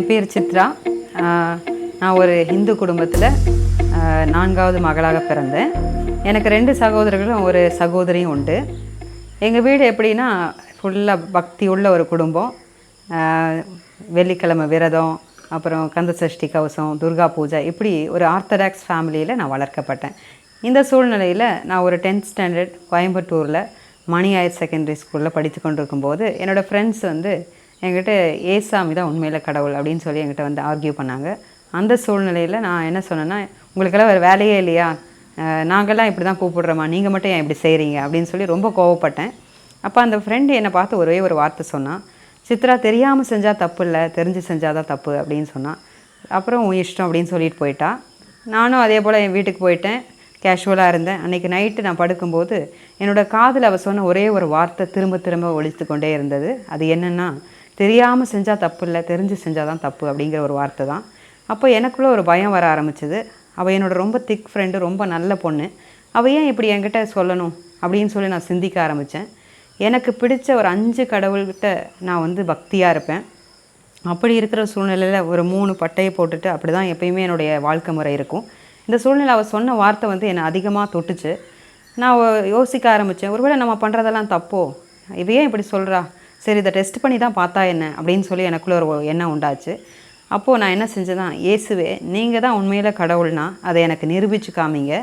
என் பேர் சித்ரா. நான் ஒரு இந்து குடும்பத்தில் 4வது மகளாக பிறந்தேன். எனக்கு 2 சகோதரர்களும் ஒரு சகோதரியும் உண்டு. எங்கள் வீடு எப்படின்னா ஃபுல்லாக பக்தி உள்ள ஒரு குடும்பம். வெள்ளிக்கிழமை விரதம், அப்புறம் கந்த சஷ்டி கவசம், துர்கா பூஜை, இப்படி ஒரு ஆர்த்தடாக்ஸ் ஃபேமிலியில் நான் வளர்க்கப்பட்டேன். இந்த சூழ்நிலையில் நான் ஒரு 10th ஸ்டாண்டர்ட் கோயம்புத்தூரில் மணி ஹையர் செகண்டரி ஸ்கூலில் படித்து கொண்டிருக்கும்போது என்னோடய ஃப்ரெண்ட்ஸ் என்கிட்ட ஏசாமி தான் உண்மையில் கடவுள் அப்படின்னு சொல்லி என்கிட்ட ஆர்கியூ பண்ணாங்க. அந்த சூழ்நிலையில் நான் என்ன சொன்னேன்னா, உங்களுக்கெல்லாம் வேறு வேலையே இல்லையா, நாங்கள்லாம் இப்படி தான் கூப்பிடுறோமா, நீங்கள் மட்டும் ஏன் இப்படி செய்கிறீங்க அப்படின்னு சொல்லி ரொம்ப கோவப்பட்டேன். அப்போ அந்த ஃப்ரெண்டு என்னை பார்த்து ஒரே ஒரு வார்த்தை சொன்னான், சித்ரா தெரியாமல் செஞ்சால் தப்பு இல்லை, தெரிஞ்சு செஞ்சால் தான் தப்பு அப்படின்னு சொன்னான். அப்புறம் உன் இஷ்டம் அப்படின்னு சொல்லிட்டு போயிட்டா. நானும் அதே போல் என் வீட்டுக்கு போயிட்டேன். கேஷுவலாக இருந்தேன். அன்றைக்கி நைட்டு நான் படுக்கும்போது என்னோடய காதில் அவள் சொன்ன ஒரே ஒரு வார்த்தை திரும்ப திரும்ப ஒலித்து கொண்டே இருந்தது. அது என்னென்னா, தெரியாமல் செஞ்சால் தப்பு இல்லை, தெரிஞ்சு செஞ்சால் தான் தப்பு அப்படிங்கிற ஒரு வார்த்தை தான். அப்போ எனக்குள்ளே ஒரு பயம் வர ஆரம்பிச்சிது. அவள் என்னோடய ரொம்ப திக் ஃப்ரெண்டு, ரொம்ப நல்ல பொண்ணு. அவள் ஏன் இப்படி என்கிட்ட சொல்லணும் அப்படின்னு சொல்லி நான் சிந்திக்க ஆரம்பித்தேன். எனக்கு பிடிச்ச ஒரு 5 கடவுள்கிட்ட நான் பக்தியாக இருப்பேன். அப்படி இருக்கிற சூழ்நிலையில் ஒரு 3 பட்டையை போட்டுட்டு அப்படி தான் எப்பயுமே என்னுடைய வாழ்க்கை முறை இருக்கும். இந்த சூழ்நிலை அவள் சொன்ன வார்த்தை என்னை அதிகமாக தொட்டுச்சு. நான் யோசிக்க ஆரம்பித்தேன், ஒருவேளை நம்ம பண்ணுறதெல்லாம் தப்போ, இவ ஏன் இப்படி சொல்கிறா, சரி இதை டெஸ்ட் பண்ணி தான் பார்த்தா என்ன அப்படின்னு சொல்லி எனக்குள்ளே ஒரு எண்ணம் உண்டாச்சு. அப்போது நான் என்ன செஞ்சேன்னா, இயேசுவே நீங்கள் தான் உண்மையில் கடவுள்னா அதை எனக்கு நிரூபித்து காமிங்க,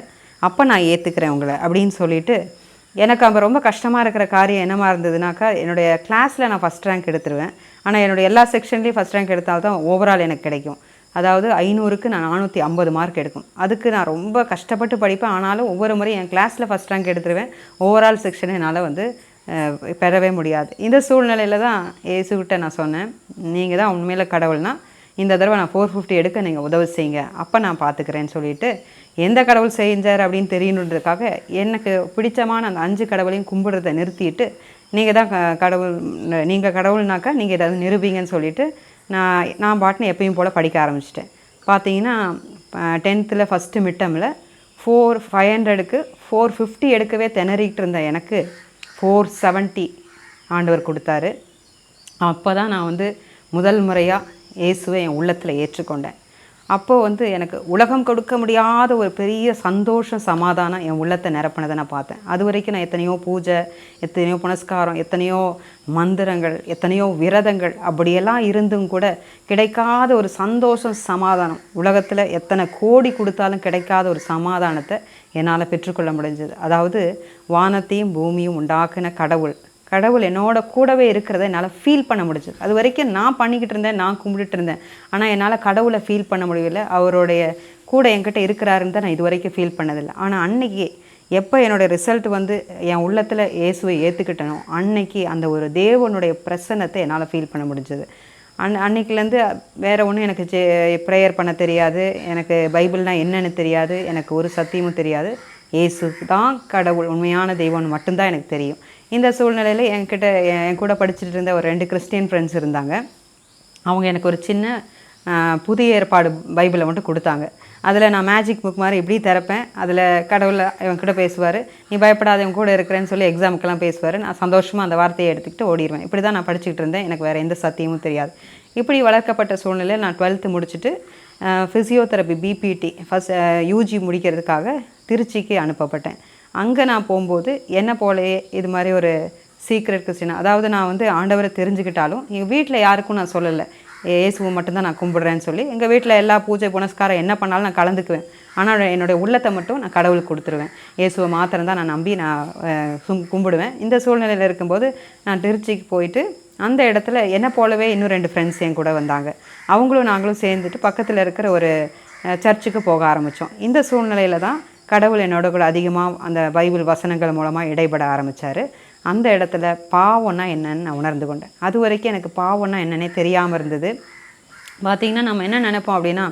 அப்போ நான் ஏற்றுக்கிறேன் உங்களை அப்படின்னு சொல்லிவிட்டு, எனக்கு அங்கே ரொம்ப கஷ்டமாக இருக்கிற காரியம் என்னமா இருந்ததுனாக்கா, என்னுடைய கிளாஸில் நான் ஃபஸ்ட் ரேங்க் எடுத்துருவேன். ஆனால் என்னுடைய எல்லா செக்ஷன்லேயும் ஃபஸ்ட் ரேங்க் எடுத்தால்தான் ஓவரால் எனக்கு கிடைக்கும். அதாவது 500க்கு நான் 450 மார்க் எடுக்கும். அதுக்கு நான் ரொம்ப கஷ்டப்பட்டு படிப்பேன். ஆனாலும் ஒவ்வொரு முறையும் என் கிளாஸில் ஃபஸ்ட் ரேங்க் எடுத்துருவேன். ஓவரால் செக்ஷனை என்னால் பெறவே முடியாது. இந்த சூழ்நிலையில் தான் இயேசுகிட்ட நான் சொன்னேன், நீங்கள் தான் உண்மையில் கடவுள்னா இந்த தடவை நான் 450 எடுக்க நீங்கள் உதவி செய்யுங்க, அப்போ நான் பார்த்துக்கிறேன்னு சொல்லிவிட்டு, எந்த கடவுள் செஞ்சார் அப்படின்னு தெரியணுன்றதுக்காக எனக்கு பிடிச்சமான அந்த 5 கடவுளையும் கும்பிடுறதை நிறுத்திட்டு, நீங்கள் தான் கடவுள், நீங்கள் கடவுள்னாக்கா நீங்கள் ஏதாவது நிரூபிங்கன்னு சொல்லிவிட்டு நான் பாட்டுன்னு எப்பயும் போல் படிக்க ஆரம்பிச்சிட்டேன். பார்த்தீங்கன்னா 10th ஃபஸ்ட்டு மிட்டமில் 500க்கு 450 எடுக்கவே திணறிக்கிட்டு இருந்த எனக்கு 470 ஆண்டவர் கொடுத்தாரு. அப்போ தான் நான் முதல் முறையாக இயேசுவை என் உள்ளத்தில் ஏற்றுக்கொண்டேன். அப்போது எனக்கு உலகம் கொடுக்க முடியாத ஒரு பெரிய சந்தோஷம், சமாதானம் என் உள்ளத்தை நிரப்பினதை நான் பார்த்தேன். அது வரைக்கும் நான் எத்தனையோ பூஜை, எத்தனையோ புனஸ்காரம், எத்தனையோ மந்திரங்கள், எத்தனையோ விரதங்கள் அப்படியெல்லாம் இருந்தும் கூட கிடைக்காத ஒரு சந்தோஷம், சமாதானம், உலகத்தில் எத்தனை கோடி கொடுத்தாலும் கிடைக்காத ஒரு சமாதானத்தை என்னால் பெற்றுக்கொள்ள முடிஞ்சது. அதாவது வானத்தையும் பூமியும் உண்டாக்குன கடவுள் என்னோட கூடவே இருக்கிறத என்னால் ஃபீல் பண்ண முடிஞ்சது. அது வரைக்கும் நான் பண்ணிக்கிட்டு இருந்தேன், நான் கும்பிட்டுட்டு இருந்தேன். ஆனால் என்னால் கடவுளை ஃபீல் பண்ண முடியவில்லை. அவருடைய கூட என்கிட்ட இருக்கிறாருன்னு தான் நான் இது வரைக்கும் ஃபீல் பண்ணதில்லை. ஆனால் அன்னைக்கு எப்போ என்னோடய ரிசல்ட் என் உள்ளத்தில் இயேசுவை ஏற்றுக்கிட்டனோ, அன்னைக்கு அந்த ஒரு தேவனுடைய பிரசன்னத்தை என்னால் ஃபீல் பண்ண முடிஞ்சது. அன்னைக்குலேருந்து வேறு ஒன்றும் எனக்கு ப்ரேயர் பண்ண தெரியாது, எனக்கு பைபிள்னால் என்னென்னு தெரியாது, எனக்கு ஒரு சத்தியமும் தெரியாது. இயேசு தான் கடவுள், உண்மையான தெய்வம்னு மட்டும்தான் எனக்கு தெரியும். இந்த சூழ்நிலையில் என் கூட படிச்சுட்டு இருந்த ஒரு 2 கிறிஸ்டியன் ஃப்ரெண்ட்ஸ் இருந்தாங்க. அவங்க எனக்கு ஒரு சின்ன புதிய ஏற்பாடு பைபிளை மட்டும் கொடுத்தாங்க. அதில் நான் மேஜிக் புக் மாதிரி இப்படி திறப்பேன், அதில் கடவுளை இவன்கிட்ட பேசுவார், நீ பயப்படாத இவன் கூட இருக்கிறேன்னு சொல்லி எக்ஸாமுக்கெல்லாம் பேசுவார். நான் சந்தோஷமாக அந்த வார்த்தையை எடுத்துக்கிட்டு ஓடிடுவேன். இப்படி தான் நான் படிச்சுக்கிட்டு இருந்தேன். எனக்கு வேறு எந்த சத்தியமும் தெரியாது. இப்படி வளர்க்கப்பட்ட சூழ்நிலையில் நான் 12th முடிச்சுட்டு ஃபிசியோதெரப்பி பிபிடி ஃபஸ்ட் யூஜி முடிக்கிறதுக்காக திருச்சிக்கு அனுப்பப்பட்டேன். அங்கே நான் போகும்போது என்ன போலயே இது மாதிரி ஒரு சீக்ரெட் கிறிஸ்டின், அதாவது நான் ஆண்டவரை தெரிஞ்சுக்கிட்டாலும் எங்கள் வீட்டில் யாருக்கும் நான் சொல்லலை, இயேசுவை மட்டும்தான் நான் கும்பிடுறேன்னு சொல்லி. எங்கள் வீட்டில் எல்லா பூஜை புனஸ்காரம் என்ன பண்ணாலும் நான் கலந்துக்குவேன். ஆனால் என்னுடைய உள்ளத்தை மட்டும் நான் கடவுளுக்கு கொடுத்துருவேன். இயேசுவை மாத்திரம் தான் நான் நம்பி நான் கும்பிடுவேன். இந்த சூழ்நிலையில் இருக்கும்போது நான் திருச்சிக்கு போயிட்டு அந்த இடத்துல என்னை போலவே இன்னும் 2 ஃப்ரெண்ட்ஸ் என் கூட வந்தாங்க. அவங்களும் நாங்களும் சேர்ந்துட்டு பக்கத்தில் இருக்கிற ஒரு சர்ச்சுக்கு போக ஆரம்பித்தோம். இந்த சூழ்நிலையில் தான் கடவுள் என்னோட கூட அதிகமாக அந்த பைபிள் வசனங்கள் மூலமாக இடைபட ஆரம்பித்தார். அந்த இடத்துல பாவம்னா என்னன்னு நான் உணர்ந்து கொண்டேன். அது வரைக்கும் எனக்கு பாவம்னா என்னன்னே தெரியாமல் இருந்தது. பார்த்திங்கன்னா நம்ம என்ன நினைப்போம் அப்படின்னா,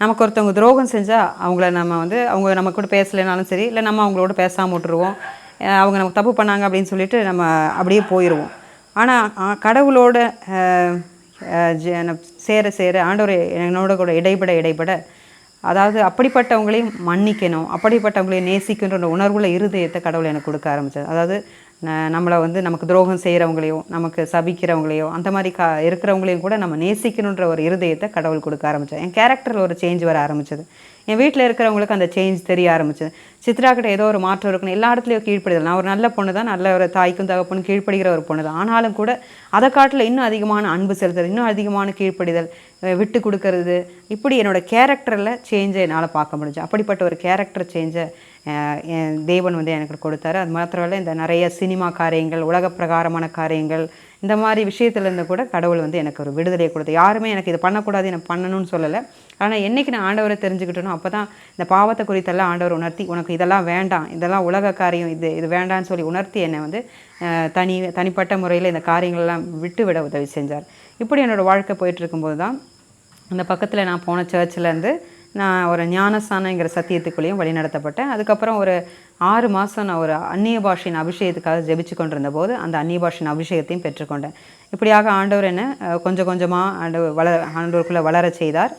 நமக்கு ஒருத்தவங்க துரோகம் செஞ்சால் அவங்கள நம்ம அவங்க நம்ம கூட பேசலைனாலும் சரி, இல்லை நம்ம அவங்களோட பேசாமல் விட்டுருவோம். அவங்க நமக்கு தப்பு பண்ணாங்க அப்படின்னு சொல்லிட்டு நம்ம அப்படியே போயிடுவோம். ஆனால் கடவுளோட சேர ஆண்டவர் என்னோட கூட இடைபட அதாவது அப்படிப்பட்டவங்களையும் மன்னிக்கணும், அப்படிப்பட்டவங்களையும் நேசிக்கின்ற உணர்வுள்ள இருதயத்தை கடவுள் எனக்கு கொடுக்க ஆரம்பித்தார். அதாவது நம்மளை வந்து நமக்கு துரோகம் செய்கிறவங்களையோ நமக்கு சபிக்கிறவங்களையோ அந்த மாதிரி இருக்கிறவங்களையும் கூட நம்ம நேசிக்கணுன்ற ஒரு இருதயத்தை கடவுள் கொடுக்க ஆரம்பித்தார். என் கேரக்டரில் ஒரு சேஞ்ச் வர ஆரம்பிச்சது. என் வீட்டில் இருக்கிறவங்களுக்கு அந்த சேஞ்ச் தெரிய ஆரம்பிச்சது. சித்ரா கிட்ட ஏதோ ஒரு மாற்றம் இருக்கணும், எல்லா இடத்துலையும் கீழ்ப்படுதல். நான் ஒரு நல்ல பொண்ணு தான், நல்ல ஒரு தாய்க்கும் தகப்பனும் கீழ்ப்படுகிற ஒரு பொண்ணு தான். ஆனாலும் கூட அதை காட்டில் இன்னும் அதிகமான அன்பு செலுத்துறது, இன்னும் அதிகமான கீழ்ப்படிதல், விட்டு கொடுக்கறது, இப்படி என்னோடய கேரக்டரில் சேஞ்சை என்னால் பார்க்க முடிஞ்சு. அப்படிப்பட்ட ஒரு கேரக்டர் சேஞ்சை என் தேவன் வந்து எனக்கு கொடுத்தாரு. அது மாத்திரமல்ல, இந்த நிறைய சினிமா காரியங்கள், உலக பிரகாரமான காரியங்கள், இந்த மாதிரி விஷயத்துலேருந்து கூட கடவுள் வந்து எனக்கு ஒரு விடுதலையை கொடுத்து. யாருமே எனக்கு இது பண்ணக்கூடாது, எனக்கு பண்ணணும்னு சொல்லலை. ஆனால் என்றைக்கு நான் ஆண்டவரை தெரிஞ்சுக்கிட்டணும், அப்போ தான் இந்த பாவத்தை குறித்தெல்லாம் ஆண்டவர் உணர்த்தி, உனக்கு இதெல்லாம் வேண்டாம், இதெல்லாம் உலக காரியம், இது வேண்டான்னு சொல்லி உணர்த்தி என்னை வந்து தனிப்பட்ட முறையில் இந்த காரியங்களெல்லாம் விட்டு விட உதவி செஞ்சார். இப்படி என்னோடய வாழ்க்கை போயிட்டுருக்கும்போது தான் அந்த பக்கத்தில் நான் போன சர்ச்சிலேருந்து நான் ஒரு ஞானஸ்தானங்கிற சத்தியத்துக்குள்ளேயும் வழி நடத்தப்பட்டேன். அதுக்கப்புறம் ஒரு 6 மாதம் நான் ஒரு அந்நிய பாஷையின் அபிஷேகத்துக்காக ஜெபிச்சு கொண்டிருந்த போது அந்த அந்நிய பாஷையின் அபிஷேகத்தையும் பெற்றுக்கொண்டேன். இப்படியாக ஆண்டவர் என்ன கொஞ்சம் கொஞ்சமாக ஆண்டவருக்குள்ளே வளர செய்தார்.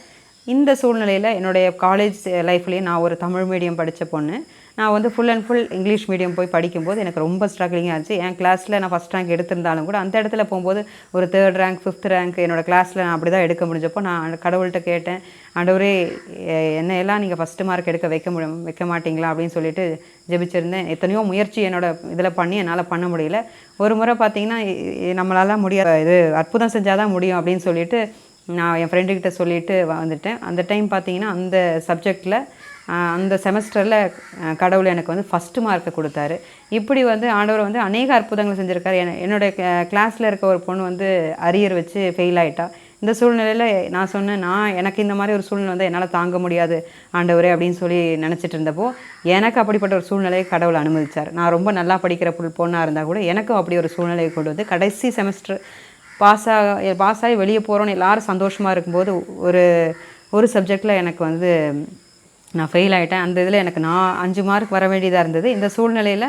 இந்த சூழ்நிலையில் என்னுடைய காலேஜ் லைஃப்லேயே நான் ஒரு தமிழ் மீடியம் படித்த பொண்ணு. நான் வந்து full and full English medium போய் படிக்கும்போது எனக்கு ரொம்ப ஸ்ட்ரகிளிங்காக இருந்துச்சு. என் கிளாஸில் நான் ஃபஸ்ட் ரேங்க் எடுத்திருந்தாலும் கூட அந்த இடத்துல போகும்போது ஒரு 3rd ரேங்க் 5th ரேங்க் என்னோடய கிளாஸில் நான் அப்படி தான் எடுக்க முடிஞ்சப்போ நான் கடவுள்கிட்ட கேட்டேன், ஆண்டவரே என்னையெல்லாம் நீங்கள் ஃபஸ்ட்டு மார்க் எடுக்க வைக்க மாட்டிங்களா அப்படின்னு சொல்லிட்டு ஜெபிச்சிருந்தேன். எத்தனையோ முயற்சி என்னோடய இதில் பண்ணி என்னால் பண்ண முடியல. ஒரு முறை பார்த்திங்கன்னா நம்மளால் முடியாது, இது அற்புதம் செஞ்சால் தான் முடியும் அப்படின்னு சொல்லிட்டு நான் என் ஃப்ரெண்டுக்கிட்ட சொல்லிவிட்டு வந்துட்டேன். அந்த டைம் பார்த்திங்கன்னா அந்த சப்ஜெக்டில் அந்த செமஸ்டரில் கடவுள் எனக்கு வந்து ஃபஸ்ட்டு மார்க்கை கொடுத்தாரு. இப்படி வந்து ஆண்டவர் வந்து அநேக அற்புதங்கள் செஞ்சுருக்காரு. என்னுடைய கிளாஸில் இருக்க ஒரு பொண்ணு வந்து அரியர் வச்சு ஃபெயில் ஆகிட்டா. இந்த சூழ்நிலையில் நான் சொன்னேன், எனக்கு இந்த மாதிரி ஒரு சூழ்நிலை வந்து என்னால் தாங்க முடியாது ஆண்டவரே அப்படின்னு சொல்லி நினச்சிட்டு இருந்தப்போ எனக்கு அப்படிப்பட்ட ஒரு சூழ்நிலையை கடவுள் அனுமதித்தார். நான் ரொம்ப நல்லா படிக்கிற பொண்ணாக இருந்தால் கூட எனக்கும் அப்படி ஒரு சூழ்நிலையை கொண்டு வந்து கடைசி செமஸ்டர் பாஸ் ஆகி வெளியே போகிறோன்னு எல்லோரும் சந்தோஷமாக இருக்கும்போது ஒரு சப்ஜெக்டில் எனக்கு வந்து நான் ஃபெயில் ஆகிட்டேன். அந்த இதில் எனக்கு 5 மார்க் வர வேண்டியதாக இருந்தது. இந்த சூழ்நிலையில்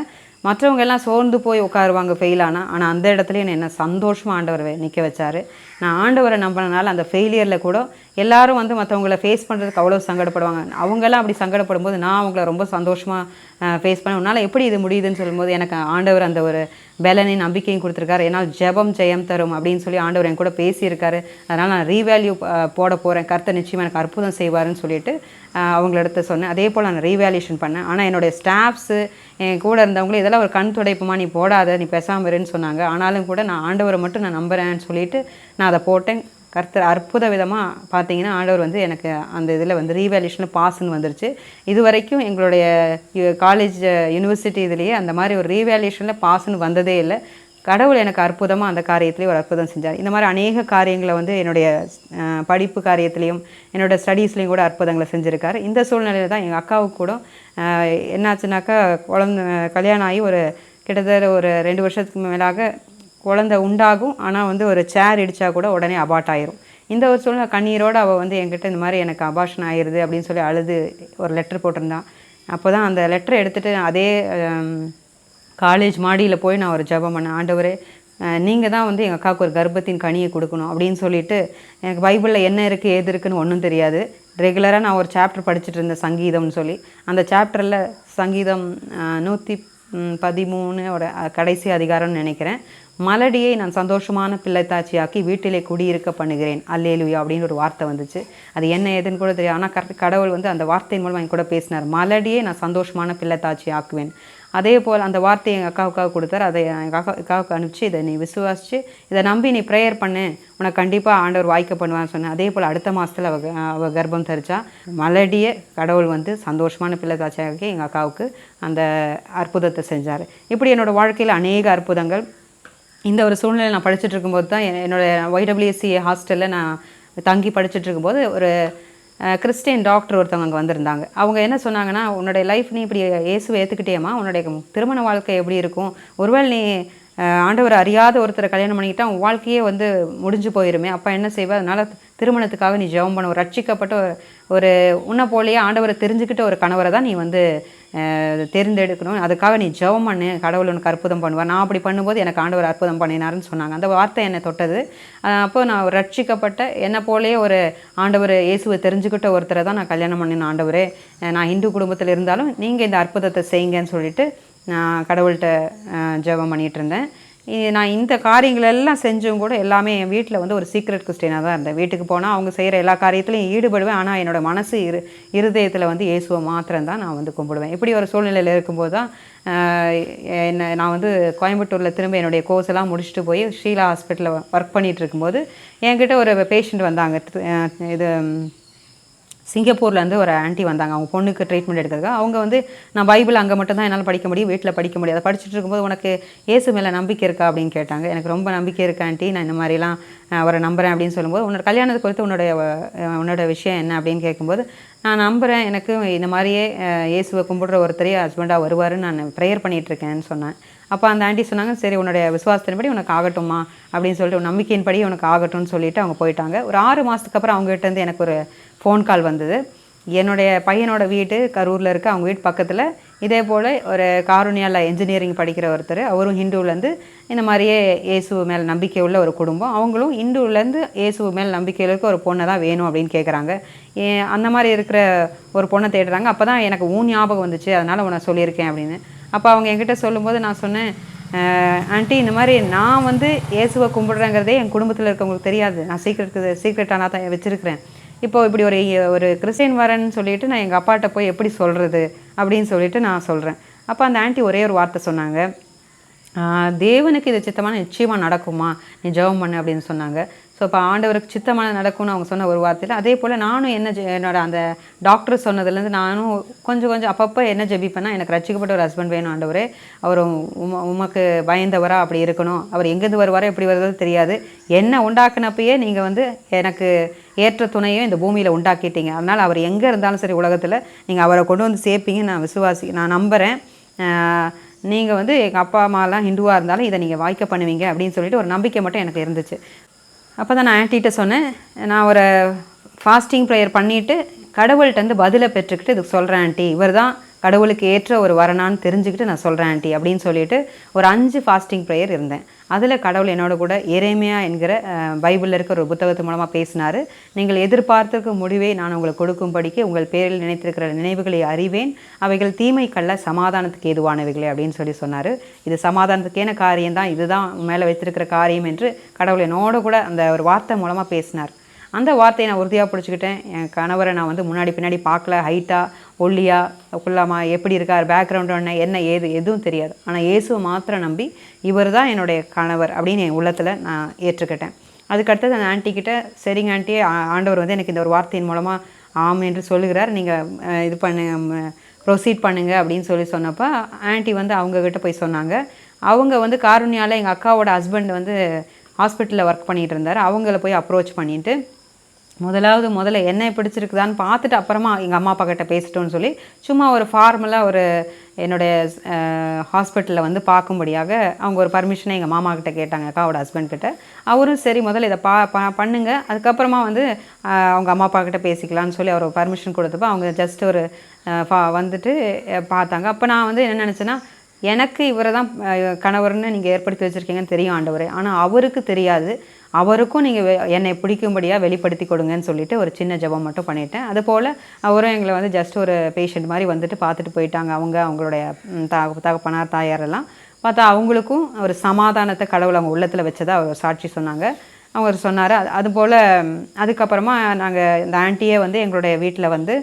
மற்றவங்க எல்லாம் சோர்ந்து போய் உட்காருவாங்க ஃபெயில் ஆனால் அந்த இடத்துல என்ன சந்தோஷமாக ஆண்டவர் நிற்க வச்சார். நான் ஆண்டவரை நம்பினால அந்த ஃபெயிலியரில் கூட எல்லோரும் வந்து மற்றவங்கள ஃபேஸ் பண்ணுறதுக்கு அவ்வளோ சங்கடப்படுவாங்க. அவங்கெல்லாம் அப்படி சங்கடப்படும் போது நான் அவங்கள ரொம்ப சந்தோஷமாக ஃபேஸ் பண்ண, உன்னால் எப்படி இது முடியுதுன்னு சொல்லும்போது எனக்கு ஆண்டவர் அந்த ஒரு பலனையும் நம்பிக்கையும் கொடுத்துருக்காரு. ஏன்னால் ஜெபம் ஜெயம் தரும் அப்படின்னு சொல்லி ஆண்டவர் என் கூட பேசியிருக்காரு. அதனால் நான் ரீவேல்யூ போட போகிறேன், கர்த்தர் நிச்சயமாக எனக்கு அற்புதம் செய்வாருன்னு சொல்லிட்டு அவங்களிடத்த சொன்னேன். அதே போல் நான் ரீவேல்யூஷன் பண்ணேன். ஆனால் என்னுடைய ஸ்டாஃப்ஸு என் கூட இருந்தவங்களும் இதெல்லாம் ஒரு கண் துடைப்புமா, நீ போடாத, நீ பேசாமல் இருன்னு சொன்னாங்க. ஆனாலும் கூட நான் ஆண்டவரை மட்டும் நான் நம்புகிறேன்னு சொல்லிட்டு நான் அதை போட்டேன். கர்த்தர் அற்புத விதமாக பார்த்தீங்கன்னா ஆண்டவர் வந்து எனக்கு அந்த இதில் வந்து ரீவேல்யூஷனில் பாஸ்ன்னு வந்துருச்சு. இது வரைக்கும் எங்களுடைய காலேஜ் யூனிவர்சிட்டி இதுலேயே அந்த மாதிரி ஒரு ரீவேல்யூஷனில் பாஸ்ன்னு வந்ததே இல்லை. கடவுள் எனக்கு அற்புதமாக அந்த காரியத்துலேயும் ஒரு அற்புதம் செஞ்சார். இந்த மாதிரி அநேக காரியங்களை வந்து என்னுடைய படிப்பு காரியத்துலேயும் என்னோடய ஸ்டடீஸ்லேயும் கூட அற்புதங்களை செஞ்சுருக்காரு. இந்த சூழ்நிலையில் தான் எங்கள் அக்காவுக்கு கூட என்னாச்சுனாக்கா கல்யாணம் ஆகி ஒரு கிட்டத்தட்ட ஒரு 2 வருஷத்துக்கு மேலாக குழந்தை உண்டாகும். ஆனால் வந்து ஒரு சேர் இடித்தா கூட உடனே அபார்ட் ஆயிரும். இந்த ஒரு சூழ்நிலை கண்ணீரோடு அவள் வந்து என்கிட்ட இந்த மாதிரி எனக்கு அபார்ஷன் ஆயிடுது அப்படின்னு சொல்லி அழுது ஒரு லெட்டர் போட்டிருந்தான். அப்போ தான் அந்த லெட்டரை எடுத்துகிட்டு அதே காலேஜ் மாடியில் போய் நான் ஒரு ஜெபம் பண்ணேன். ஆண்டவரே, நீங்கள் தான் வந்து எங்கள் அக்காவுக்கு ஒரு கர்ப்பத்தின் கனியை கொடுக்கணும் அப்படின்னு சொல்லிட்டு, எனக்கு பைபிளில் என்ன இருக்குது ஏது இருக்குதுன்னு ஒன்றும் தெரியாது. ரெகுலராக நான் ஒரு சாப்டர் படிச்சுட்டு இருந்தேன், சங்கீதம்னு சொல்லி. அந்த சாப்டரில் சங்கீதம் 113 கடைசி அதிகாரம்னு நினைக்கிறேன். மலடியை நான் சந்தோஷமான பிள்ளைத்தாட்சியாக்கி வீட்டிலே குடியிருக்க பண்ணுகிறேன், அல்லேலூயா அப்படின்னு ஒரு வார்த்தை வந்துச்சு. அது என்ன ஏதுன்னு கூட தெரியும். ஆனால் கடவுள் வந்து அந்த வார்த்தையின் மூலம் என் கூட பேசினார். மலடியை நான் சந்தோஷமான பிள்ளைத்தாட்சி ஆக்குவேன். அதே போல் அந்த வார்த்தையை எங்கள் அக்காவுக்காக கொடுத்தார். அதை எங்கள் அக்காவுக்கு அனுப்பிச்சு, இதை நீ விசுவாசித்து இதை நம்பி நீ ப்ரேயர் பண்ணு, உனக்கு கண்டிப்பாக ஆண்டவர் வாய்க்க பண்ணுவான்னு சொன்னேன். அதே போல் அடுத்த மாதத்தில் அவள் கர்ப்பம் தரிச்சா. மலடியை கடவுள் வந்து சந்தோஷமான பிள்ளைத்தாட்சியாக்கி எங்கள் அக்காவுக்கு அந்த அற்புதத்தை செஞ்சார். இப்படி என்னோடய வாழ்க்கையில் அநேக அற்புதங்கள். இந்த ஒரு சூழ்நிலை நான் படிச்சுட்டு இருக்கும்போது தான் என்னோடய YWCA ஹாஸ்டலில் நான் தங்கி படிச்சுட்டு இருக்கும்போது ஒரு கிறிஸ்டியன் டாக்டர் ஒருத்தவங்க அங்கே வந்திருந்தாங்க. அவங்க என்ன சொன்னாங்கன்னா, உன்னுடைய லைஃப் நீ இப்படி இயேசுவை ஏற்றுக்கிட்டேம்மா, உன்னுடைய திருமண வாழ்க்கை எப்படி இருக்கும், ஒருவேளை நீ ஆண்டவர் அறியாத ஒருத்தரை கல்யாணம் பண்ணிக்கிட்டா உன் வாழ்க்கையே வந்து முடிஞ்சு போயிருமே, அப்போ என்ன செய்வேன், அதனால் திருமணத்துக்காக நீ ஜெபம் பண்ண, ஒரு ரட்சிக்கப்பட்ட ஒரு உன்னை போலேயே ஆண்டவரை தெரிஞ்சுக்கிட்ட ஒரு கணவரை தான் நீ வந்து தேர்ந்தெடுக்கணும், அதுக்காக நீ ஜெபம் பண்ணு, கடவுள் உனக்கு அற்புதம் பண்ணுவார். நான் அப்படி பண்ணும்போது எனக்கு ஆண்டவர் அற்புதம் பண்ணினாருன்னு சொன்னாங்க. அந்த வார்த்தை என்னை தொட்டது. அப்போ நான் ஒரு ரட்சிக்கப்பட்ட என்னை போலேயே ஒரு ஆண்டவர் இயேசுவை தெரிஞ்சுக்கிட்ட ஒருத்தரை தான் நான் கல்யாணம் பண்ணின. ஆண்டவரே, நான் இந்து குடும்பத்தில் இருந்தாலும் நீங்கள் இந்த அற்புதத்தை செய்யுங்கன்னு சொல்லிட்டு நான் கடவுள்கிட்ட ஜெபம் பண்ணிகிட்டு இருந்தேன். நான் இந்த காரியங்களெல்லாம் செஞ்சும் கூட எல்லாமே என் வீட்டில் வந்து ஒரு சீக்ரெட் கிறிஸ்டியனாக தான் இருந்தேன். வீட்டுக்கு போனால் அவங்க செய்கிற எல்லா காரியத்திலையும் ஈடுபடுவேன். ஆனால் என்னோடய மனசு இருதயத்தில் வந்து இயேசுவை மாத்திரம் தான் நான் வந்து கும்பிடுவேன். இப்படி ஒரு சூழ்நிலையில் இருக்கும்போது தான் நான் வந்து கோயம்புத்தூரில் திரும்ப என்னுடைய கோர்ஸ் எல்லாம் முடிச்சுட்டு போய் ஷீலா ஹாஸ்பிட்டலில் ஒர்க் பண்ணிகிட்டு இருக்கும்போது என்கிட்ட ஒரு பேஷண்ட் வந்தாங்க. இது சிங்கப்பூர்லேருந்து ஒரு ஆண்டி வந்தாங்க. அவங்க பொண்ணுக்கு ட்ரீட்மெண்ட் எடுக்கிறதுக்கு. அவங்க வந்து நான் பைபிள் அங்கே மட்டும் தான் என்னால் படிக்க முடியும், வீட்டில் படிக்க முடியாது. படிச்சுட்டு இருக்கும்போது உனக்கு இயேசு மேலே நம்பிக்கை இருக்கா அப்படின்னு கேட்டாங்க. எனக்கு ரொம்ப நம்பிக்கை இருக்கா ஆண்டி, நான் இந்த மாதிரிலாம் அவரை நம்புகிறேன் அப்படின்னு சொல்லும்போது, உன்னோட கல்யாணத்தை குறித்து உன்னோட விஷயம் என்ன அப்படின்னு கேட்கும்போது, நான் நம்புகிறேன், எனக்கு இந்த மாதிரியே இயேசுவை கும்பிடுற ஒருத்தரே ஹஸ்பண்டாக வருவாருன்னு நான் ப்ரேயர் பண்ணிகிட்ருக்கேன்னு சொன்னேன். அப்போ அந்த ஆண்டி சொன்னாங்க, சரி உன்னுடைய விசுவாசத்தின்படி உனக்கு ஆகட்டும்மா அப்படின்னு சொல்லிட்டு, நம்பிக்கையின்படி உனக்கு ஆகட்டும்னு சொல்லிவிட்டு அவங்க போயிட்டாங்க. ஒரு 6 மாதத்துக்கு அப்புறம் அவங்ககிட்டேருந்து எனக்கு ஒரு ஃபோன் கால் வந்தது. என்னுடைய பையனோட வீடு கரூரில் இருக்குது. அவங்க வீட்டு பக்கத்தில் இதே போல் ஒரு காருண்யாவில் இன்ஜினியரிங் படிக்கிற ஒருத்தர், அவரும் ஹிந்துவிலேருந்து இந்த மாதிரியே இயேசு மேலே நம்பிக்கை உள்ள ஒரு குடும்பம். அவங்களும் ஹிந்துவிலேருந்து இயேசு மேலே நம்பிக்கையில் இருக்க ஒரு பொண்ணை தான் வேணும் அப்படின்னு கேட்குறாங்க. அந்த மாதிரி இருக்கிற ஒரு பொண்ணை தேடுறாங்க. அப்போ தான் எனக்கு ஞாபகம் வந்துச்சு, அதனால் உன்னை சொல்லியிருக்கேன் அப்படின்னு. அப்போ அவங்க என்கிட்ட சொல்லும்போது நான் சொன்னேன், ஆண்டி இந்த மாதிரி நான் வந்து இயேசுவை கும்பிடுறேங்கிறதே என் குடும்பத்தில் இருக்கவங்களுக்கு தெரியாது. நான் சீக்ரெட்டாக நான் தான் வச்சுருக்கிறேன். இப்போது இப்படி ஒரு கிறிஸ்டியன் வரேன்னு சொல்லிட்டு நான் எங்கள் அப்பாட்ட போய் எப்படி சொல்கிறது அப்படின்னு சொல்லிட்டு நான் சொல்கிறேன். அப்போ அந்த ஆண்டி ஒரே ஒரு வார்த்தை சொன்னாங்க, தேவனுக்கு இது சித்தமான நிச்சயமாக நடக்குமா, நீ ஜெபம் பண்ணு அப்படின்னு சொன்னாங்க. ஸோ இப்போ ஆண்டவருக்கு சித்தமான நடக்கும்னு அவங்க சொன்ன ஒரு வார்த்தையில், அதே போல் நானும் என்னோட அந்த டாக்டர் சொன்னதுலேருந்து நானும் கொஞ்சம் அப்பப்போ என்ன ஜெபிப்பேன்னா, எனக்கு ரட்சிக்கப்பட்ட ஒரு ஹஸ்பண்ட் வேணும் ஆண்டவரே, அவர் உமக்கு பயந்தவராக அப்படி இருக்கணும், அவர் எங்கேருந்து வருவாரோ எப்படி வருவது தெரியாது, என்ன உண்டாக்குனப்பயே நீங்கள் வந்து எனக்கு ஏற்ற துணையும் இந்த பூமியில் உண்டாக்கிட்டீங்க, அதனால் அவர் எங்கே இருந்தாலும் சரி உலகத்தில் நீங்கள் அவரை கொண்டு வந்து சேர்ப்பீங்க, நான் நம்புகிறேன், நீங்கள் வந்து எங்கள் அப்பா அம்மாலாம் ஹிந்துவாக இருந்தாலும் இதை நீங்கள் வாய்க்க பண்ணுவீங்க அப்படின்னு சொல்லிட்டு ஒரு நம்பிக்கை மட்டும் எனக்கு இருந்துச்சு. அப்போ தான் நான் ஆன்ட்டிகிட்ட சொன்னேன், நான் ஒரு ஃபாஸ்டிங் ப்ரேயர் பண்ணிவிட்டு கடவுள்கிட்ட பதிலை பெற்றுக்கிட்டு இதுக்கு சொல்கிறேன் ஆண்டி, இவர் தான் கடவுளுக்கு ஏற்ற ஒரு வரனான்னு தெரிஞ்சுக்கிட்டு நான் சொல்கிறேன் ஆண்டி அப்படின்னு சொல்லிட்டு ஒரு 5 ஃபாஸ்டிங் ப்ரேயர் இருந்தேன். அதில் கடவுள் என்னோட கூட எரேமியா என்கிற பைபிளில் இருக்கிற ஒரு புத்தகத்து மூலமாக பேசினார். நீங்கள் எதிர்பார்த்திருக்க முடிவை நான் உங்களுக்கு கொடுக்கும்படிக்கு உங்கள் பேரில் நினைத்திருக்கிற நினைவுகளை அறிவேன், அவைகள் தீமைக்கல்ல சமாதானத்துக்கு ஏதுவானவைகளே அப்படின்னு சொன்னார். இது சமாதானத்துக்கேன காரியம்தான், இதுதான் மேலே வைத்திருக்கிற காரியம் என்று கடவுள் என்னோட கூட அந்த ஒரு வார்த்தை மூலமாக பேசினார். அந்த வார்த்தையை நான் உறுதியாக பிடிச்சிக்கிட்டேன். என் கணவரை நான் வந்து முன்னாடி பின்னாடி பார்க்கல, ஹைட்டாக ஒல்லியாக குள்ளாமா எப்படி இருக்கார், பேக்ரவுண்டு என்ன எதுவும் தெரியாது. ஆனால் இயேசுவை மாத்திரம் நம்பி இவர் தான் என்னுடைய கணவர் அப்படின்னு என் உள்ளத்தில் நான் ஏற்றுக்கிட்டேன். அதுக்கடுத்தது அந்த ஆண்டிக்கிட்ட, சரிங்க ஆண்டி, ஆண்டவர் வந்து எனக்கு இந்த ஒரு வார்த்தையின் மூலமாக ஆம் என்று சொல்லுகிறார், நீங்கள் இது ப்ரொசீட் பண்ணுங்க அப்படின்னு சொன்னப்போ ஆண்டி வந்து அவங்கக்கிட்ட போய் சொன்னாங்க. அவங்க வந்து காருண்யாவில் எங்கள் அக்காவோட ஹஸ்பண்ட் வந்து ஹாஸ்பிட்டலில் ஒர்க் பண்ணிகிட்டு இருந்தார். அவங்கள போய் அப்ரோச் பண்ணிவிட்டு முதல்ல என்ன பிடிச்சிருக்குதான்னு பார்த்துட்டு அப்புறமா எங்கள் அம்மா அப்பா கிட்ட பேசிட்டோன்னு சொல்லி சும்மா ஒரு ஃபார்மலாக ஒரு என்னுடைய ஹாஸ்பிட்டலில் வந்து பார்க்கும்படியாக அவங்க ஒரு பர்மிஷனை எங்கள் மாமா கிட்ட கேட்டாங்க, அக்காவோட ஹஸ்பண்ட் கிட்ட. அவரும் சரி முதல்ல இதை பண்ணுங்க, அதுக்கப்புறமா வந்து அவங்க அம்மா அப்பா கிட்ட பேசிக்கலான்னு சொல்லி அவர் பர்மிஷன் கொடுத்தப்போ அவங்க ஜஸ்ட் ஒரு வந்துட்டு பார்த்தாங்க. அப்போ நான் வந்து என்ன நினச்சேன்னா, எனக்கு இவரை தான் கணவர்னு நீங்கள் ஏற்படுத்தி வச்சுருக்கீங்கன்னு தெரியும் ஆண்டவரே, ஆனால் அவருக்கு தெரியாது, அவருக்கும் நீங்கள் என்னை பிடிக்கும்படியாக வெளிப்படுத்தி கொடுங்கன்னு சொல்லிட்டு ஒரு சின்ன ஜெபம் மட்டும் பண்ணிட்டேன். அதுபோல் அவரும் எங்களை வந்து ஜஸ்ட் ஒரு பேஷண்ட் மாதிரி வந்துட்டு பார்த்துட்டு போயிட்டாங்க. அவங்களுடைய தகப்பனார் தாயாரெல்லாம் பார்த்தா அவங்களுக்கும் ஒரு சமாதானத்தை கடவுள் அவங்க உள்ளத்தில் வச்சதை அவர் சாட்சி சொன்னாங்க. அவர் சொன்னார். அதுபோல் அதுக்கப்புறமா நாங்கள் இந்த ஆண்டியே வந்து எங்களுடைய வீட்டில் வந்து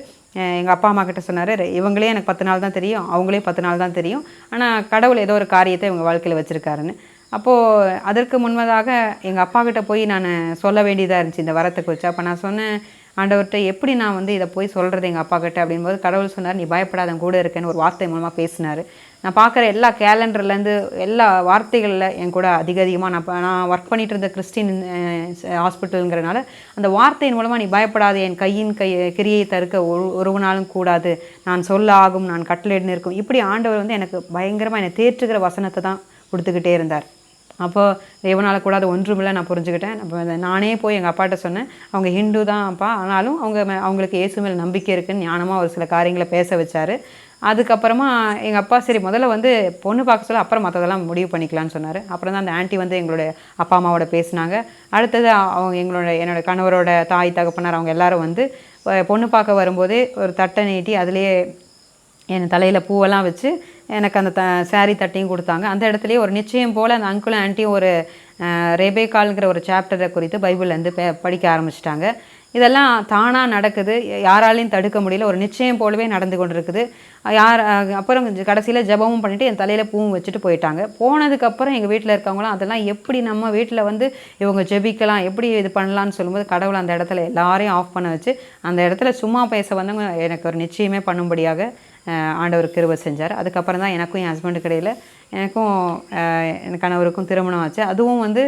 எங்கள் அப்பா அம்மா கிட்ட சொன்னார், இவங்களே எனக்கு 10 நாள் தான் தெரியும், அவங்களே 10 நாள் தான் தெரியும், ஆனால் கடவுள் ஏதோ ஒரு காரியத்தை இவங்க வாழ்க்கையில் வச்சுருக்காருன்னு. அப்போது அதற்கு முன்பதாக எங்கள் அப்பா கிட்ட போய் நான் சொல்ல வேண்டியதாக இருந்துச்சு இந்த வரத்தை குறித்து. அப்போ நான் சொன்னேன், ஆண்டவர்கிட்ட எப்படி நான் வந்து இதை போய் சொல்கிறது எங்கள் அப்பா கிட்ட அப்படின்போது கடவுள் சொன்னார், நீ பயப்படாத கூட இருக்கேன்னு ஒரு வார்த்தை மூலமாக பேசினார். நான் பார்க்குற எல்லா கேலண்டர்லேருந்து எல்லா வார்த்தைகளில் என் கூட அதிகமாக நான் ஒர்க் பண்ணிகிட்டு இருந்த கிறிஸ்டின் ஹாஸ்பிட்டலுங்கிறனால அந்த வார்த்தையின் மூலமாக நீ பயப்படாது, என் கிரியை தடுக்க ஒருவனாலும் கூடாது, நான் சொல்ல ஆகும், நான் கட்டளையிட்டு இருக்கும், இப்படி ஆண்டவர் வந்து எனக்கு பயங்கரமாக என்னை தேற்றுகிற வசனத்தை தான் கொடுத்துக்கிட்டே இருந்தார். அப்போது தேவனால் கூடாது ஒன்றுமில்லை நான் புரிஞ்சுக்கிட்டேன். அப்போ நானே போய் எங்கள் அப்பாட்ட சொன்னேன், அவங்க ஹிந்து தான் அப்பா, ஆனாலும் அவங்களுக்கு இயேசு மேல் நம்பிக்கை இருக்குதுன்னு ஞானமாக ஒரு சில காரியங்களை பேச வச்சார். அதுக்கப்புறமா எங்கள் அப்பா சரி முதல்ல வந்து பொண்ணு பார்க்க சொல்ல, அப்புறம் மற்றதெல்லாம் முடிவு பண்ணிக்கலான்னு சொன்னார். அப்புறம் தான் அந்த ஆண்டி வந்து எங்களுடைய அப்பா அம்மாவோட பேசினாங்க. அடுத்தது என்னோட கணவரோட தாய் தகப்பனார் அவங்க எல்லோரும் வந்து பொண்ணு பார்க்க வரும்போதே ஒரு தட்டை நீட்டி அதிலே என் தலையில் பூவெல்லாம் வச்சு எனக்கு அந்த சாரீ தட்டியும் கொடுத்தாங்க. அந்த இடத்துலையே ஒரு நிச்சயம் போல் அந்த அங்கிளும் ஆன்ட்டியும் ஒரு ரெபேக்கால்ங்கிற ஒரு சாப்டரை குறித்து பைபிள்லேருந்து படிக்க ஆரம்பிச்சிட்டாங்க. இதெல்லாம் தானாக நடக்குது, யாராலையும் தடுக்க முடியல, ஒரு நிச்சயம் போலவே நடந்து கொண்டு இருக்குது. அப்புறம் கடைசியில் ஜெபமும் பண்ணிவிட்டு என் தலையில் பூவும் வச்சுட்டு போயிட்டாங்க. போனதுக்கப்புறம் எங்கள் வீட்டில் இருக்கவங்களாம் அதெல்லாம் எப்படி நம்ம வீட்டில் வந்து இவங்க ஜெபிக்கலாம், எப்படி இது பண்ணலான்னு சொல்லும்போது கடவுள் அந்த இடத்துல எல்லாரையும் ஆஃப் பண்ண வச்சு அந்த இடத்துல சும்மா பேச வந்தவங்க எனக்கு ஒரு நிச்சயமே பண்ணும்படியாக ஆண்டவர் கிருபை செஞ்சார். அதுக்கப்புறம் தான் எனக்கும் என் ஹஸ்பண்டுக்கு இடையில் எனக்கும் என் கணவருக்கும் திருமணம் ஆச்சு. அதுவும் வந்து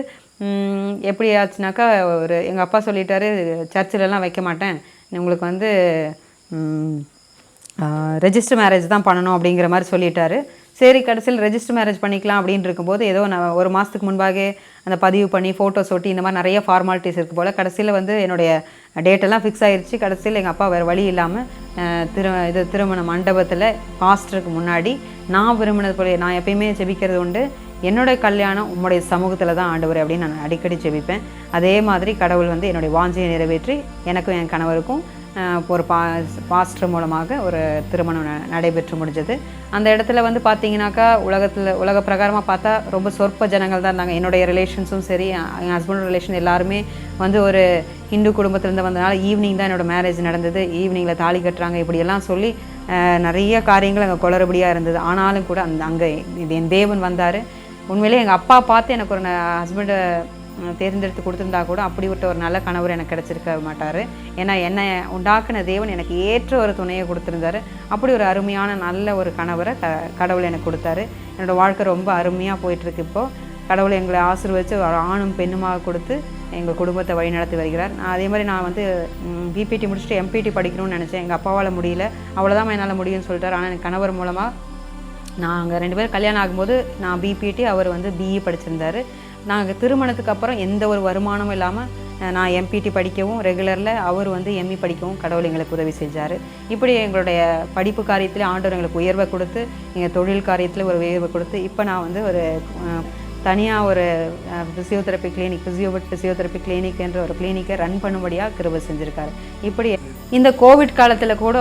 எப்படி ஆச்சுனாக்கா, ஒரு எங்கள் அப்பா சொல்லிட்டாரு, சர்ச்சிலலாம் வைக்க மாட்டேன், உங்களுக்கு வந்து ரெஜிஸ்டர் மேரேஜ் தான் பண்ணணும் அப்படிங்கிற மாதிரி சொல்லிட்டாரு. சரி, கடைசியில் ரெஜிஸ்டர் மேரேஜ் பண்ணிக்கலாம் அப்படின்னு இருக்கும்போது ஏதோ நான் ஒரு மாதத்துக்கு முன்பாகவே அந்த பதிவு பண்ணி ஃபோட்டோஸ் ஒட்டி இந்த மாதிரி நிறைய ஃபார்மாலிட்டிஸ் இருக்குது போல். கடைசியில் வந்து என்னுடைய டேட்டெல்லாம் ஃபிக்ஸ் ஆகிடுச்சு. கடைசியில் எங்கள் அப்பா வேறு வழி இல்லாமல் திருமண மண்டபத்தில் பாஸ்டருக்கு முன்னாடி நான் விரும்பினது போல நான் எப்பயுமே ஜெபிக்கிறது உண்டு, என்னுடைய கல்யாணம் உம்முடைய சமூகத்தில் தான் ஆண்டவர் அப்படின்னு நான் அடிக்கடி ஜெபிப்பேன். அதே மாதிரி கடவுள் வந்து என்னுடைய வாஞ்சையை நிறைவேற்றி எனக்கும் என் கணவருக்கும் ஒரு பாஸ்டர் மூலமாக ஒரு திருமணம் நடைபெற்று முடிஞ்சது. அந்த இடத்துல வந்து பார்த்திங்கனாக்கா உலக பிரகாரமாக பார்த்தா ரொம்ப சொற்ப ஜனங்கள் தான் இருந்தாங்க. என்னுடைய ரிலேஷன்ஸும் சரி, என் ஹஸ்பண்டோட ரிலேஷன் எல்லாருமே வந்து ஒரு ஹிந்து குடும்பத்திலேருந்து வந்ததுனால ஈவினிங் தான் என்னோடய மேரேஜ் நடந்தது. ஈவினிங்கில் தாலி கட்டுறாங்க இப்படியெல்லாம் சொல்லி நிறைய காரியங்கள் அங்கே குளறுபடியாக இருந்தது. ஆனாலும் கூட அங்கே என் தேவன் வந்தார். உண்மையிலே எங்கள் அப்பா பார்த்து எனக்கு ஒரு ஹஸ்பண்டை தேர்ந்தெடுத்து கொடுத்துருந்தா கூட அப்படிப்பட்ட ஒரு நல்ல கணவர் எனக்கு கிடச்சிருக்க மாட்டார். ஏன்னா என்னை உண்டாக்குன தேவன் எனக்கு ஏற்ற ஒரு துணையை கொடுத்துருந்தாரு. அப்படி ஒரு அருமையான நல்ல ஒரு கணவரை கடவுள் எனக்கு கொடுத்தாரு. என்னோடய வாழ்க்கை ரொம்ப அருமையாக போயிட்டுருக்கு. இப்போது கடவுள் எங்களை ஆசீர்வதித்து ஒரு ஆணும் பெண்ணுமாக கொடுத்து எங்கள் குடும்பத்தை வழிநடத்தி வருகிறார். அதே மாதிரி நான் வந்து பிபிடி முடிச்சுட்டு எம்பிடி படிக்கணும்னு நினச்சேன். எங்கள் அப்பாவால் முடியல, அவ்வளோதான் என்னால் முடியும்னு சொல்லிட்டார். ஆனால் எனக்கு கணவர் மூலமாக நாங்கள் 2 பேரும் கல்யாணம் ஆகும்போது நான் பிபிடி, அவர் வந்து பிஇ படிச்சிருந்தார். நாங்கள் திருமணத்துக்கு அப்புறம் எந்த ஒரு வருமானமும் இல்லாமல் நான் எம்பிடி படிக்கவும் ரெகுலரில், அவர் வந்து எம்இ படிக்கவும் கடவுள் எங்களுக்கு உதவி செஞ்சார். இப்படி எங்களுடைய படிப்பு காரியத்தில் ஆண்டவர் எங்களுக்கு உயர்வை கொடுத்து, எங்கள் தொழில் காரியத்தில் ஒரு உயர்வை கொடுத்து, இப்போ நான் வந்து ஒரு தனியாக ஒரு ஃபிசியோதெரப்பி கிளினிக் என்ற ஒரு கிளினிக்கை ரன் பண்ணும்படியாக கிருபை செஞ்சுருக்காரு. இப்படி இந்த கோவிட் காலத்தில் கூட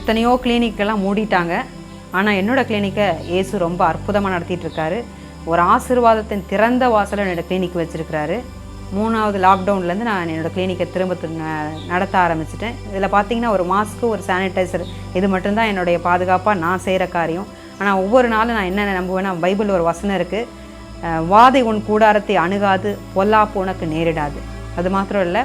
எத்தனையோ கிளினிக்கெல்லாம் மூடிட்டாங்க. ஆனால் என்னோடய கிளினிக்கை இயேசு ரொம்ப அற்புதமாக நடத்திட்டுருக்காரு. ஒரு ஆசீர்வாதத்தின் திறந்த வாசலை என்னோடய கிளினிக் வச்சுருக்கிறாரு. 3வது லாக்டவுன்லேருந்து நான் என்னோடய கிளினிக்கை திரும்ப நடத்த ஆரம்பிச்சிட்டேன். இதில் பார்த்திங்கன்னா ஒரு மாஸ்க்கு, ஒரு சானிடைசர், இது மட்டும்தான் என்னுடைய பாதுகாப்பாக நான் செய்கிற காரியம். ஆனால் ஒவ்வொரு நாளும் நான் என்ன நம்புவேன்னா, பைபிள் ஒரு வசனம் இருக்குது, வாதை உன் கூடாரத்தை அணுகாது, பொல்லாப்பு உனக்கு நேரிடாது. அது மாத்திரம் இல்லை,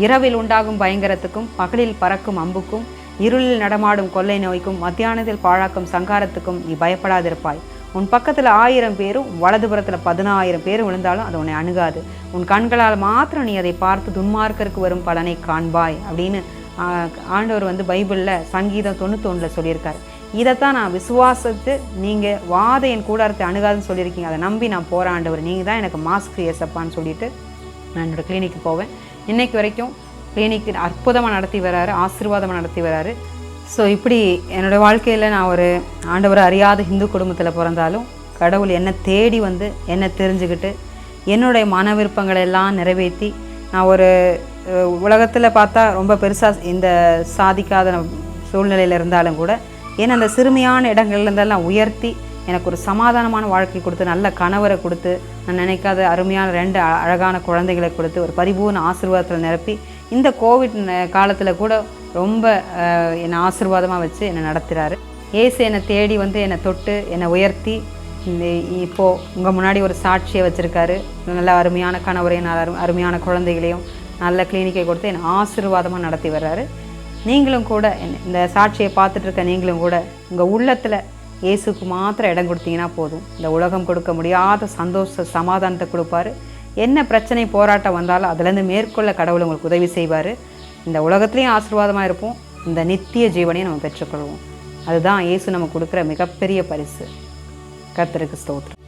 இரவில் உண்டாகும் பயங்கரத்துக்கும், பகலில் பறக்கும் அம்புக்கும், இருளில் நடமாடும் கொள்ளை நோய்க்கும், மத்தியானத்தில் பாழாக்கும் சங்காரத்துக்கும் நீ பயப்படாதிருப்பாய். உன் பக்கத்தில் 1000 பேரும் வலதுபுறத்தில் 10000 பேரும் விழுந்தாலும் அது உன்னை அணுகாது. உன் கண்களால் மாத்திரம் நீ அதை பார்த்து துன்மார்க்கருக்கு வரும் பலனை காண்பாய் அப்படின்னு ஆண்டவர் வந்து பைபிளில் சங்கீதம் 91 சொல்லியிருக்காரு. இதைத்தான் நான் விசுவாசத்து, நீங்கள் வாதை என் கூடாரத்தை அணுகாதுன்னு சொல்லியிருக்கீங்க, அதை நம்பி நான் போகிற ஆண்டவர், நீங்கள் தான் எனக்கு மாஸ்க் ஏசப்பான்னு சொல்லிட்டு நான் என்னோடய கிளினிக்கு போவேன். இன்றைக்கு வரைக்கும் கிளினிக்கு அற்புதமாக நடத்தி வராரு, ஆசீர்வாதமாக நடத்தி வராரு. ஸோ இப்படி என்னோடய வாழ்க்கையில் நான் ஒரு ஆண்டவரை அறியாத ஹிந்து குடும்பத்தில் பிறந்தாலும் கடவுள் என்னை தேடி வந்து என்னை தெரிஞ்சுக்கிட்டு என்னுடைய மன விருப்பங்களை எல்லாம் நிறைவேற்றி, நான் ஒரு உலகத்தில் பார்த்தா ரொம்ப பெருசாக இந்த சாதிக்காத சூழ்நிலையில் இருந்தாலும் கூட ஏன்னா அந்த சிறுமியான இடங்கள்லேருந்தெல்லாம் உயர்த்தி எனக்கு ஒரு சமாதானமான வாழ்க்கை கொடுத்து, நல்ல கணவரை கொடுத்து, நான் நினைக்காத அருமையான 2 அழகான குழந்தைகளை கொடுத்து, ஒரு பரிபூர்ண ஆசீர்வாதத்தில் நிரப்பி, இந்த கோவிட் காலத்தில் கூட ரொம்ப என்னை ஆசீர்வாதமாக வச்சு என்னை நடத்துகிறாரு. ஏசு என்னை தேடி வந்து என்னை தொட்டு என்னை உயர்த்தி இப்போது உங்கள் முன்னாடி ஒரு சாட்சியை வச்சுருக்காரு. நல்ல அருமையான கணவரையும் அருமையான குழந்தைகளையும் நல்ல கிளினிக்கை கொடுத்து என்னை ஆசீர்வாதமாக நடத்தி வர்றாரு. நீங்களும் கூட இந்த சாட்சியை பார்த்துட்ருக்க நீங்களும் கூட உங்கள் உள்ளத்தில் இயேசுக்கு மாத்திரம் இடம் கொடுத்தீங்கன்னா போதும், இந்த உலகம் கொடுக்க முடியாத சந்தோஷ சமாதானத்தை கொடுப்பாரு. என்ன பிரச்சனை போராட்டம் வந்தாலும் அதுலேருந்து மேற்கொள்ள கடவுள் உங்களுக்கு உதவி செய்வார். இந்த உலகத்துலேயும் ஆசீர்வாதமாக இருப்போம், இந்த நித்திய ஜீவனையும் நம்ம பெற்றுக்கொள்வோம். அதுதான் இயேசு நமக்கு கொடுக்குற மிகப்பெரிய பரிசு. கர்த்தருக்கு ஸ்தோத்திரம்.